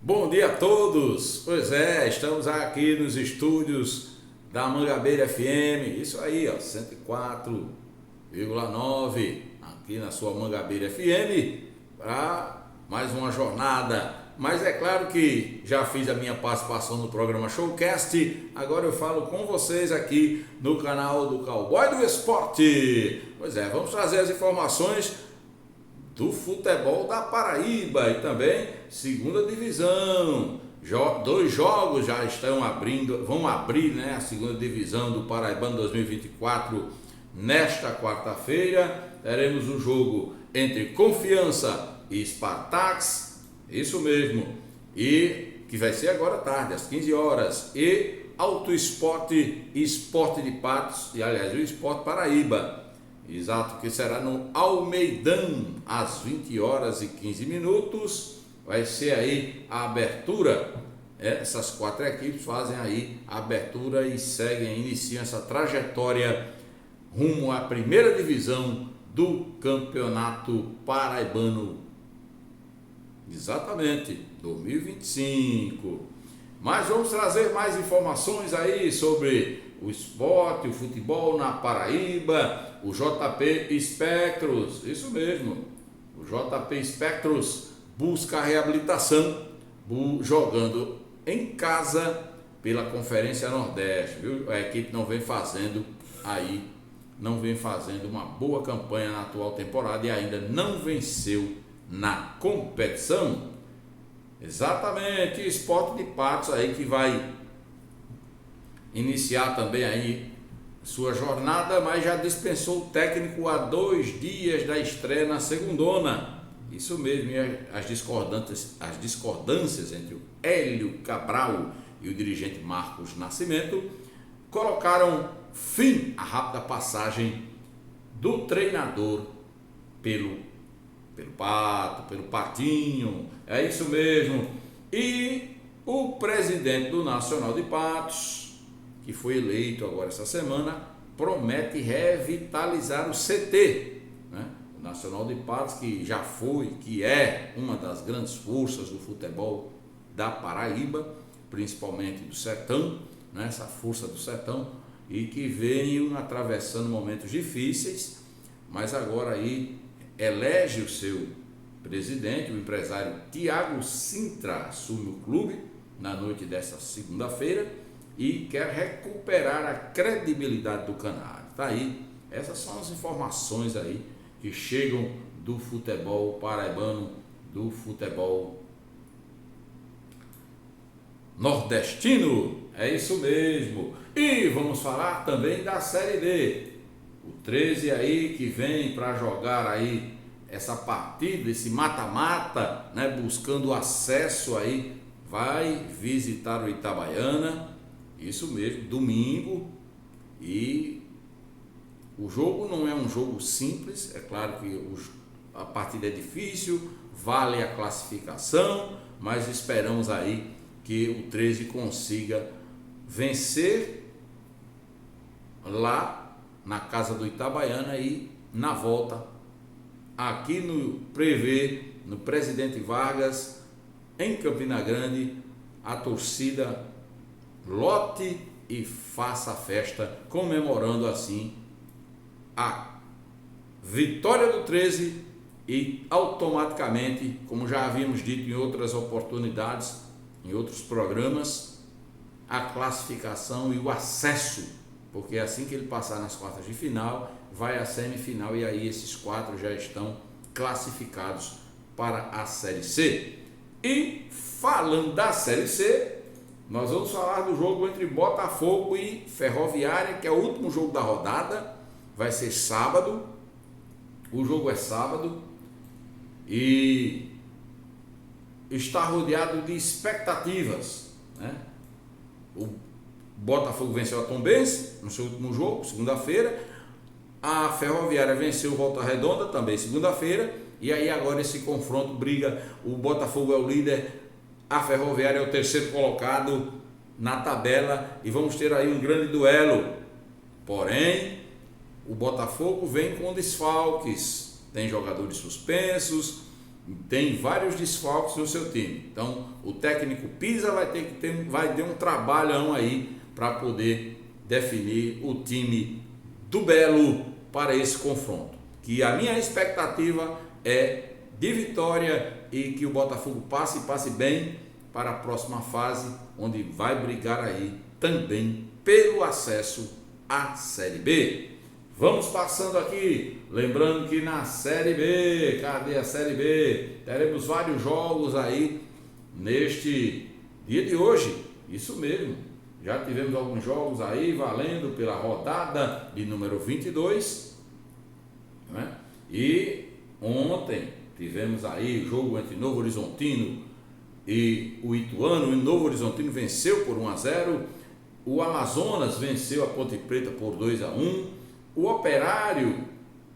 Bom dia a todos! Pois é, estamos aqui nos estúdios da Mangabeira FM, isso aí, ó, 104,9 aqui na sua Mangabeira FM, para mais uma jornada. Mas é claro que já fiz a minha participação no programa Showcast, agora eu falo com vocês aqui no canal do Cowboy do Esporte. Pois é, vamos trazer as informações do futebol da Paraíba e também segunda divisão. Dois jogos já estão vão abrir, né, a segunda divisão do Paraibano 2024 nesta quarta-feira. Teremos um jogo entre Confiança e Spartax, isso mesmo, e que vai ser agora à tarde, às 15 horas, e Auto Esporte e Esporte de Patos, e aliás, o Esporte Paraíba. Exato, que será no Almeidão, às 20 horas e 15 minutos. Vai ser aí a abertura. Essas quatro equipes fazem aí a abertura e iniciam essa trajetória rumo à primeira divisão do Campeonato Paraibano. Exatamente, 2025. Mas vamos trazer mais informações aí sobre o esporte, o futebol na Paraíba, o JP Spectros, isso mesmo, o JP Spectros busca a reabilitação, jogando em casa pela Conferência Nordeste, viu? A equipe não vem fazendo uma boa campanha na atual temporada e ainda não venceu na competição. Exatamente, o Esporte de Patos aí que vai iniciar também aí sua jornada, mas já dispensou o técnico há 2 dias da estreia na segundona. Isso mesmo, e as discordâncias entre o Hélio Cabral e o dirigente Marcos Nascimento colocaram fim à rápida passagem do treinador pelo Pato, pelo Patinho, é isso mesmo. E o presidente do Nacional de Patos, que foi eleito agora essa semana, promete revitalizar o CT, né? O Nacional de Patos, que já foi, que é uma das grandes forças do futebol da Paraíba, principalmente do Sertão, né? Essa força do Sertão, e que veio atravessando momentos difíceis, mas agora aí elege o seu presidente, o empresário Tiago Sintra, assume o clube na noite desta segunda-feira, e quer recuperar a credibilidade do canário. Tá aí, essas são as informações aí que chegam do futebol paraibano, do futebol nordestino. É isso mesmo. E vamos falar também da Série D. O 13 aí que vem para jogar aí essa partida, esse mata-mata, né, buscando acesso aí, vai visitar o Itabaiana. Isso mesmo, domingo, e o jogo não é um jogo simples, é claro que a partida é difícil, vale a classificação, mas esperamos aí que o 13 consiga vencer lá na casa do Itabaiana e na volta aqui no Presidente Vargas, em Campina Grande, a torcida lote e faça a festa, comemorando assim a vitória do 13 e automaticamente, como já havíamos dito em outras oportunidades, em outros programas, a classificação e o acesso, porque assim que ele passar nas quartas de final, vai à semifinal e aí esses 4 já estão classificados para a Série C. E falando da Série C, nós vamos falar do jogo entre Botafogo e Ferroviária, que é o último jogo da rodada, vai ser sábado, o jogo é sábado, e está rodeado de expectativas, né? O Botafogo venceu a Tombense no seu último jogo, segunda-feira, a Ferroviária venceu o Volta Redonda, também segunda-feira, e aí agora esse confronto briga, o Botafogo é o líder, a Ferroviária é o terceiro colocado na tabela e vamos ter aí um grande duelo. Porém, o Botafogo vem com desfalques, tem jogadores suspensos, tem vários desfalques no seu time. Então, o técnico Pisa vai ter um trabalhão aí para poder definir o time do Belo para esse confronto. Que a minha expectativa é de vitória e que o Botafogo passe bem para a próxima fase, onde vai brigar aí também pelo acesso à Série B. Vamos passando aqui, lembrando que na Série B, cadê a Série B? Teremos vários jogos aí neste dia de hoje, isso mesmo. Já tivemos alguns jogos aí valendo pela rodada de número 22, né? E ontem tivemos aí o jogo entre Novo Horizontino e o Ituano. O Novo Horizontino venceu por 1-0, o Amazonas venceu a Ponte Preta por 2-1, o Operário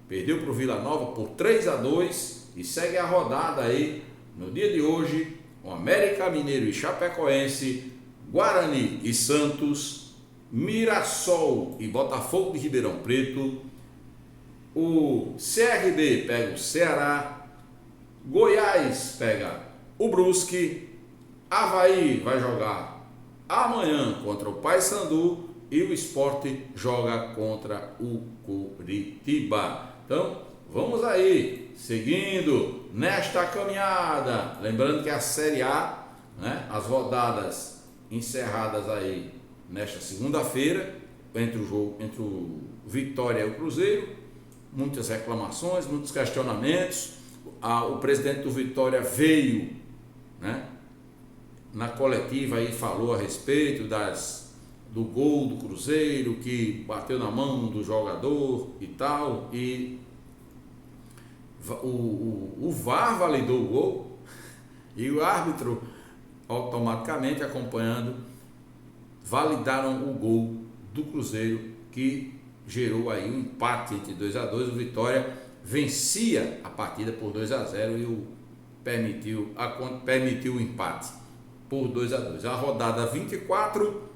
perdeu para o Vila Nova por 3-2 e segue a rodada aí no dia de hoje, o América Mineiro e Chapecoense, Guarani e Santos, Mirassol e Botafogo de Ribeirão Preto, o CRB pega o Ceará, Goiás pega o Brusque, Avaí vai jogar amanhã contra o Paysandu e o Sport joga contra o Coritiba. Então, vamos aí, seguindo nesta caminhada. Lembrando que a Série A, né, as rodadas encerradas aí nesta segunda-feira, entre o Vitória e o Cruzeiro, muitas reclamações, muitos questionamentos. O presidente do Vitória veio, né, na coletiva e falou a respeito do gol do Cruzeiro, que bateu na mão do jogador e tal, e o VAR validou o gol e o árbitro automaticamente acompanhando validaram o gol do Cruzeiro, que gerou aí um empate entre 2-2. O Vitória vencia a partida por 2-0 e permitiu o empate por 2-2. A rodada 24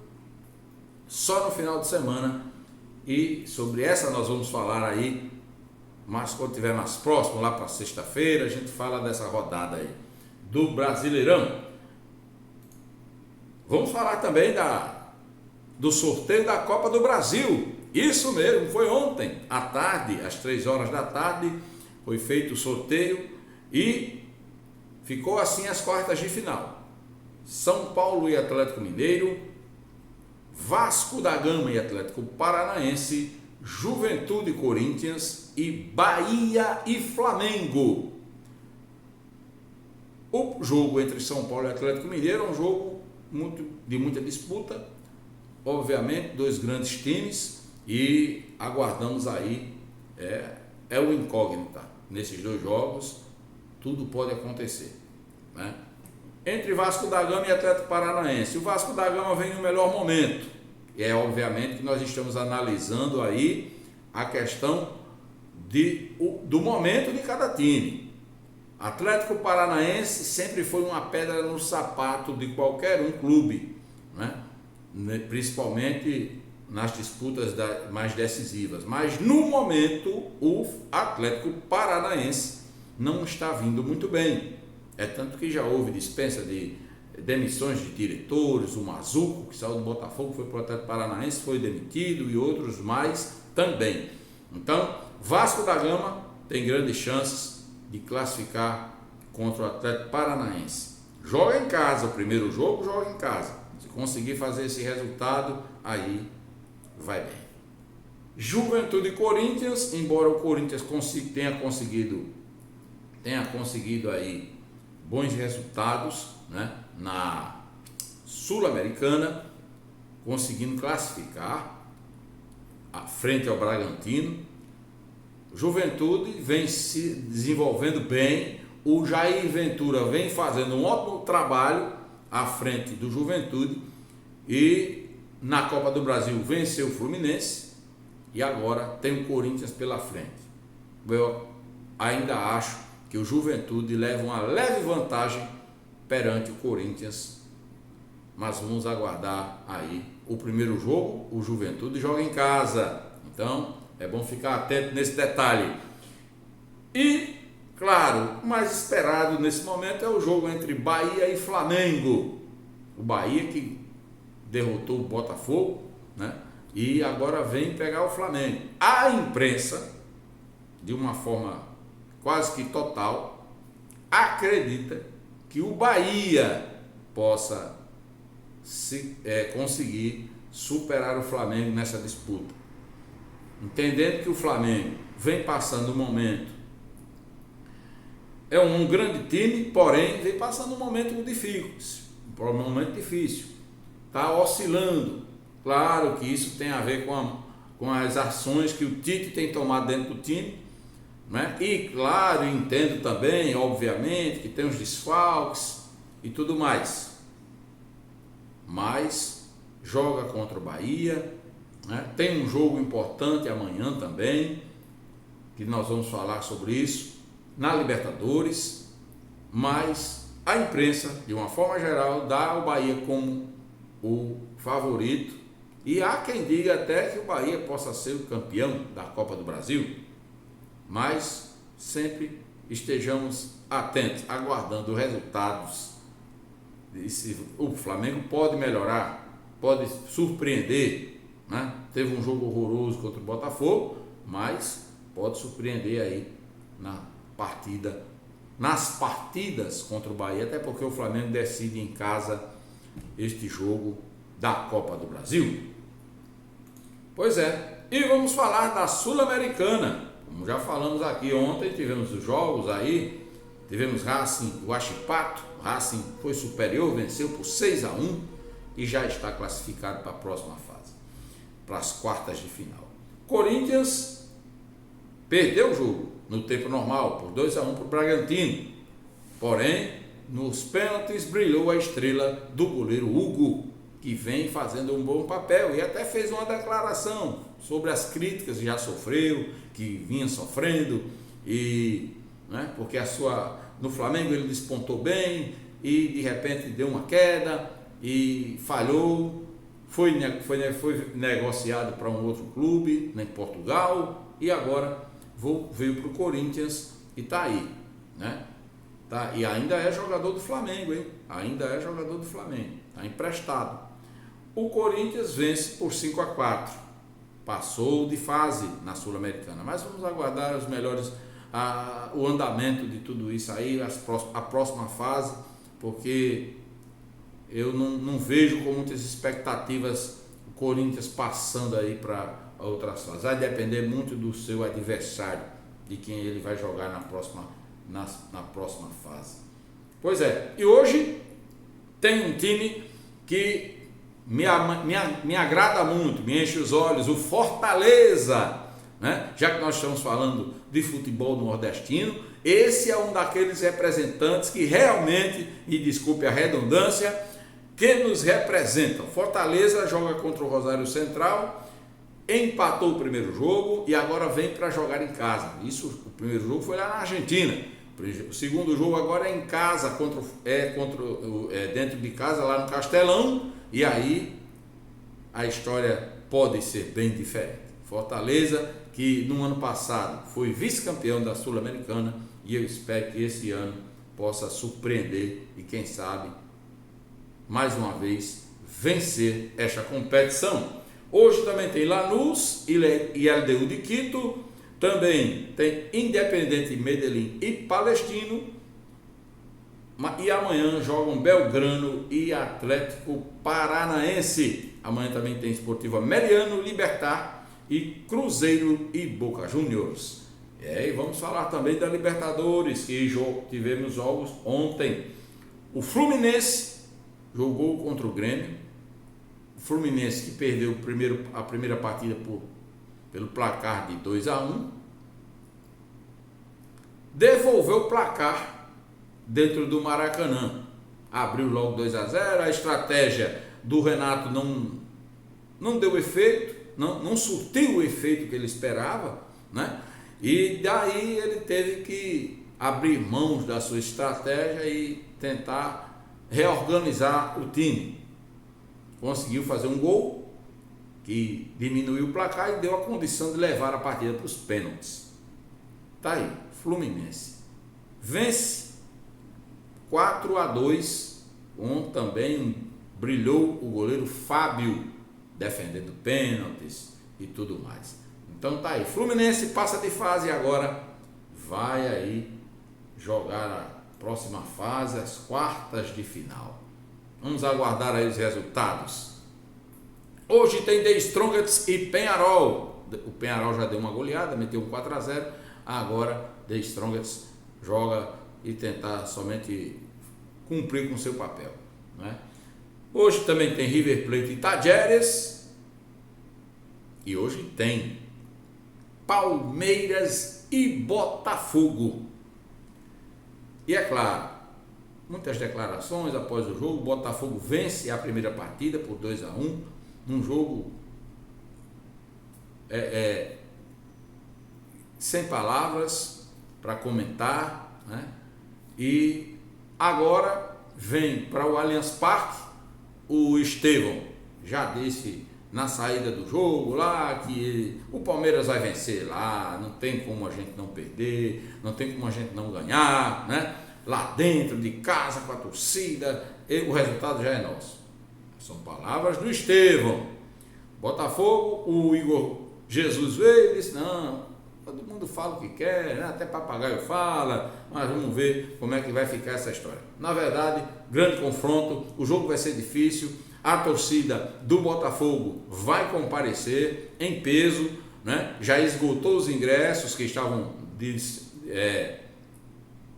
só no final de semana, e sobre essa nós vamos falar aí, mas quando tiver mais próximo, lá para sexta-feira, a gente fala dessa rodada aí do Brasileirão. Vamos falar também do sorteio da Copa do Brasil. Isso mesmo, foi ontem à tarde, às 3 horas da tarde, foi feito o sorteio e ficou assim as quartas de final: São Paulo e Atlético Mineiro, Vasco da Gama e Atlético Paranaense, Juventude e Corinthians e Bahia e Flamengo. O jogo entre São Paulo e Atlético Mineiro é um jogo de muita disputa, obviamente, dois grandes times, e aguardamos aí, é o incógnita nesses dois jogos, tudo pode acontecer, né? Entre Vasco da Gama e Atlético Paranaense, o Vasco da Gama vem no melhor momento, e é obviamente que nós estamos analisando aí a questão do momento de cada time. Atlético Paranaense sempre foi uma pedra no sapato de qualquer clube, né? Principalmente nas disputas mais decisivas, mas no momento o Atlético Paranaense não está vindo muito bem. É tanto que já houve dispensa de demissões de diretores, o Mazuco, que saiu do Botafogo, foi para o Atlético Paranaense, foi demitido, e outros mais também. Então, Vasco da Gama tem grandes chances de classificar contra o Atlético Paranaense. Joga em casa, o primeiro jogo joga em casa. Se conseguir fazer esse resultado, aí vai bem. Juventude e Corinthians, embora o Corinthians tenha conseguido aí bons resultados, né, na Sul-Americana, conseguindo classificar à frente ao Bragantino. Juventude vem se desenvolvendo bem, o Jair Ventura vem fazendo um ótimo trabalho à frente do Juventude, e na Copa do Brasil venceu o Fluminense, e agora tem o Corinthians pela frente. Eu ainda acho que o Juventude leva uma leve vantagem perante o Corinthians, mas vamos aguardar aí o primeiro jogo. O Juventude joga em casa, então é bom ficar atento nesse detalhe. E Claro, o mais esperado nesse momento é o jogo entre Bahia e Flamengo. O Bahia que derrotou o Botafogo, né? E agora vem pegar o Flamengo. A imprensa, de uma forma quase que total, acredita que o Bahia possa conseguir superar o Flamengo nessa disputa. Entendendo que o Flamengo vem passando um momento, é um grande time, porém vem passando um momento difícil. Está oscilando. Claro que isso tem a ver com as ações que o Tite tem tomado dentro do time, né? E claro, entendo também, obviamente, que tem os desfalques e tudo mais. Mas joga contra o Bahia, né? Tem um jogo importante amanhã também, que nós vamos falar sobre isso, na Libertadores, mas a imprensa, de uma forma geral, dá o Bahia como o favorito, e há quem diga até que o Bahia possa ser o campeão da Copa do Brasil, mas sempre estejamos atentos, aguardando resultados. O Flamengo pode melhorar, pode surpreender, né? Teve um jogo horroroso contra o Botafogo, mas pode surpreender aí nas partidas contra o Bahia, até porque o Flamengo decide em casa este jogo da Copa do Brasil. Pois é, e vamos falar da Sul-Americana. Como já falamos aqui ontem, tivemos os jogos aí, tivemos Racing, Huachipato. Racing foi superior, venceu por 6-1 e já está classificado para a próxima fase, para as quartas de final. Corinthians perdeu o jogo no tempo normal, por 2-1 para o Bragantino. Porém, nos pênaltis brilhou a estrela do goleiro Hugo, que vem fazendo um bom papel e até fez uma declaração sobre as críticas que já sofreu, que vinha sofrendo, e, né, porque no Flamengo ele despontou bem e de repente deu uma queda e falhou, foi negociado para um outro clube, em Portugal, e agora veio para o Corinthians e está aí, né? Tá, e ainda é jogador do Flamengo, hein? Ainda é jogador do Flamengo, está emprestado. O Corinthians vence por 5-4, passou de fase na Sul-Americana, mas vamos aguardar os melhores, o andamento de tudo isso aí, a próxima fase, porque eu não vejo com muitas expectativas o Corinthians passando aí para outras fases. Vai depender muito do seu adversário, de quem ele vai jogar na próxima fase. Pois é, e hoje tem um time que me agrada muito, me enche os olhos, o Fortaleza, né? Já que nós estamos falando de futebol nordestino, esse é um daqueles representantes que realmente, me desculpe a redundância, que nos representam. Fortaleza joga contra o Rosário Central, empatou o primeiro jogo e agora vem para jogar em casa. O primeiro jogo foi lá na Argentina. O segundo jogo agora é em casa, dentro de casa, lá no Castelão, e aí a história pode ser bem diferente. Fortaleza, que no ano passado foi vice-campeão da Sul-Americana, e eu espero que esse ano possa surpreender e, quem sabe, mais uma vez, vencer esta competição. Hoje também tem Lanús e LDU de Quito, também tem Independente Medellín e Palestino, e amanhã jogam Belgrano e Atlético Paranaense. Amanhã também tem Sportivo Ameriano, Libertad e Cruzeiro e Boca Juniors. E vamos falar também da Libertadores, que tivemos jogos ontem. O Fluminense jogou contra o Grêmio. O Fluminense que perdeu a primeira partida pelo placar de 2-1, devolveu o placar dentro do Maracanã, abriu logo 2-0. A estratégia do Renato não deu efeito, não surtiu o efeito que ele esperava, né? E daí ele teve que abrir mãos da sua estratégia e tentar reorganizar o time. Conseguiu fazer um gol que diminuiu o placar e deu a condição de levar a partida para os pênaltis. Tá aí, Fluminense. vence 4-2, onde também brilhou o goleiro Fábio, defendendo pênaltis e tudo mais. Então tá aí, Fluminense passa de fase e agora vai aí jogar a próxima fase, as quartas de final. Vamos aguardar aí os resultados. Hoje tem The Strongest e Peñarol. O Peñarol já deu uma goleada, meteu um 4-0. Agora The Strongest joga e tentar somente cumprir com seu papel, né? Hoje também tem River Plate e Tajeres. E hoje tem Palmeiras e Botafogo. E é claro, muitas declarações após o jogo. O Botafogo vence a primeira partida por 2-1, num jogo sem palavras para comentar, né? E agora vem para o Allianz Parque. O Estevão já disse na saída do jogo lá que o Palmeiras vai vencer lá, não tem como a gente não perder, não tem como a gente não ganhar, né? Lá dentro de casa com a torcida, o resultado já é nosso. São palavras do Estevão. Botafogo, o Igor Jesus veio e disse: não, todo mundo fala o que quer, né? Até papagaio fala, mas vamos ver como é que vai ficar essa história. Na verdade, grande confronto, o jogo vai ser difícil. A torcida do Botafogo vai comparecer em peso, né? Já esgotou os ingressos que estavam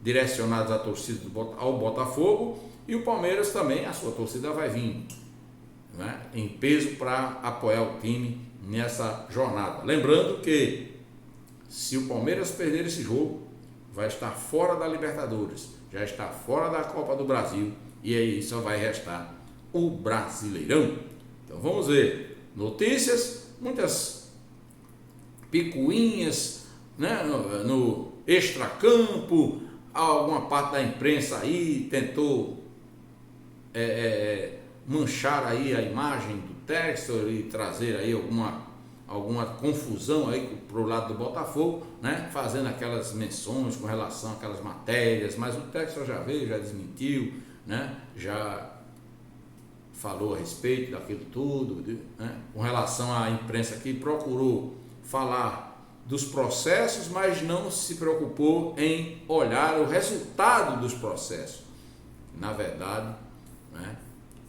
direcionados à torcida ao Botafogo, e o Palmeiras também, a sua torcida vai vir, né, em peso para apoiar o time nessa jornada. Lembrando que se o Palmeiras perder esse jogo, vai estar fora da Libertadores, já está fora da Copa do Brasil, e aí só vai restar o Brasileirão. Então vamos ver notícias, muitas picuinhas, né, no extracampo. Alguma parte da imprensa aí tentou manchar aí a imagem do Textor e trazer aí alguma confusão aí pro lado do Botafogo, né? Fazendo aquelas menções com relação àquelas matérias, mas o Textor já veio, já desmentiu, né? Já falou a respeito daquilo tudo, né? Com relação à imprensa que procurou falar dos processos, mas não se preocupou em olhar o resultado dos processos, na verdade, né?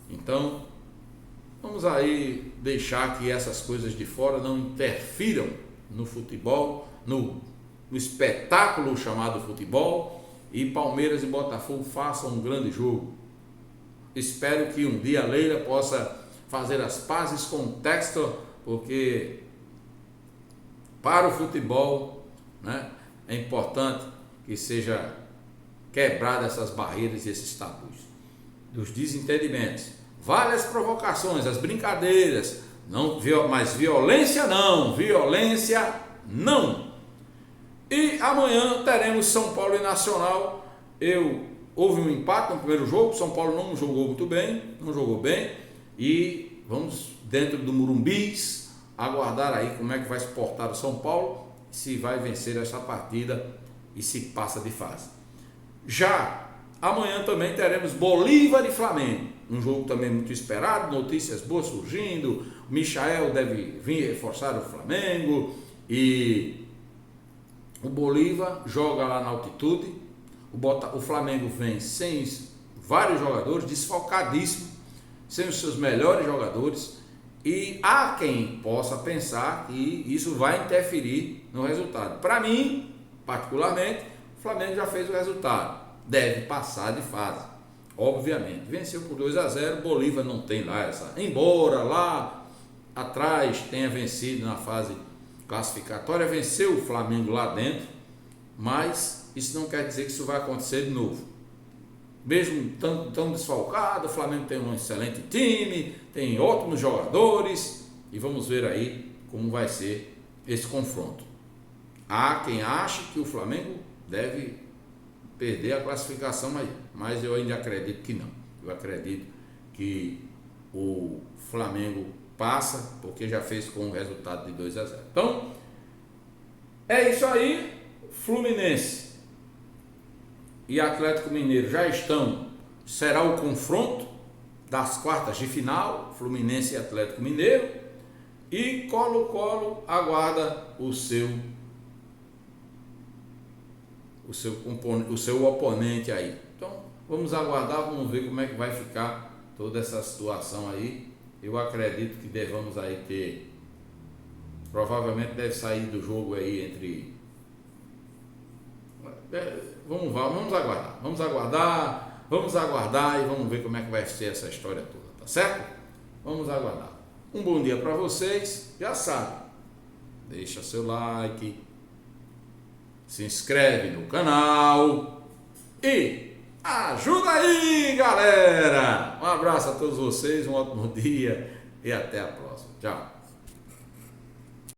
Então, vamos aí deixar que essas coisas de fora não interfiram no futebol, no espetáculo chamado futebol, e Palmeiras e Botafogo façam um grande jogo. Espero que um dia a Leila possa fazer as pazes com o Textor, porque para o futebol, né, é importante que seja quebrada essas barreiras e esses tabus dos desentendimentos. Vale as provocações, as brincadeiras, não, mas violência não. E amanhã teremos São Paulo e Nacional. Houve um empate no primeiro jogo, São Paulo não jogou bem, e vamos dentro do Murumbis aguardar aí como é que vai se portar o São Paulo, se vai vencer essa partida e se passa de fase. Já amanhã também teremos Bolívar e Flamengo, um jogo também muito esperado, notícias boas surgindo. O Michael deve vir reforçar o Flamengo, e o Bolívar joga lá na altitude. O Flamengo vem sem vários jogadores, desfalcadíssimo, sem os seus melhores jogadores. E há quem possa pensar que isso vai interferir no resultado. Para mim, particularmente, o Flamengo já fez o resultado, deve passar de fase, obviamente. Venceu por 2-0, Bolívar não tem lá essa. Embora lá atrás tenha vencido na fase classificatória, venceu o Flamengo lá dentro, mas isso não quer dizer que isso vai acontecer de novo. Mesmo tão desfalcado, o Flamengo tem um excelente time, tem ótimos jogadores, e vamos ver aí como vai ser esse confronto. Há quem ache que o Flamengo deve perder a classificação, mas eu ainda acredito que não. Eu acredito que o Flamengo passa, porque já fez com o resultado de 2-0. Então, é isso aí. Fluminense e Atlético Mineiro já estão, será o confronto das quartas de final, Fluminense e Atlético Mineiro, e Colo-Colo aguarda o seu oponente aí. Então, vamos aguardar, vamos ver como é que vai ficar toda essa situação aí. Eu acredito que devamos aí ter, provavelmente deve sair do jogo aí entre... Vamos aguardar e vamos ver como é que vai ser essa história toda, tá certo? Vamos aguardar. Um bom dia para vocês, já sabe, deixa seu like, se inscreve no canal e ajuda aí, galera! Um abraço a todos vocês, um ótimo dia e até a próxima. Tchau!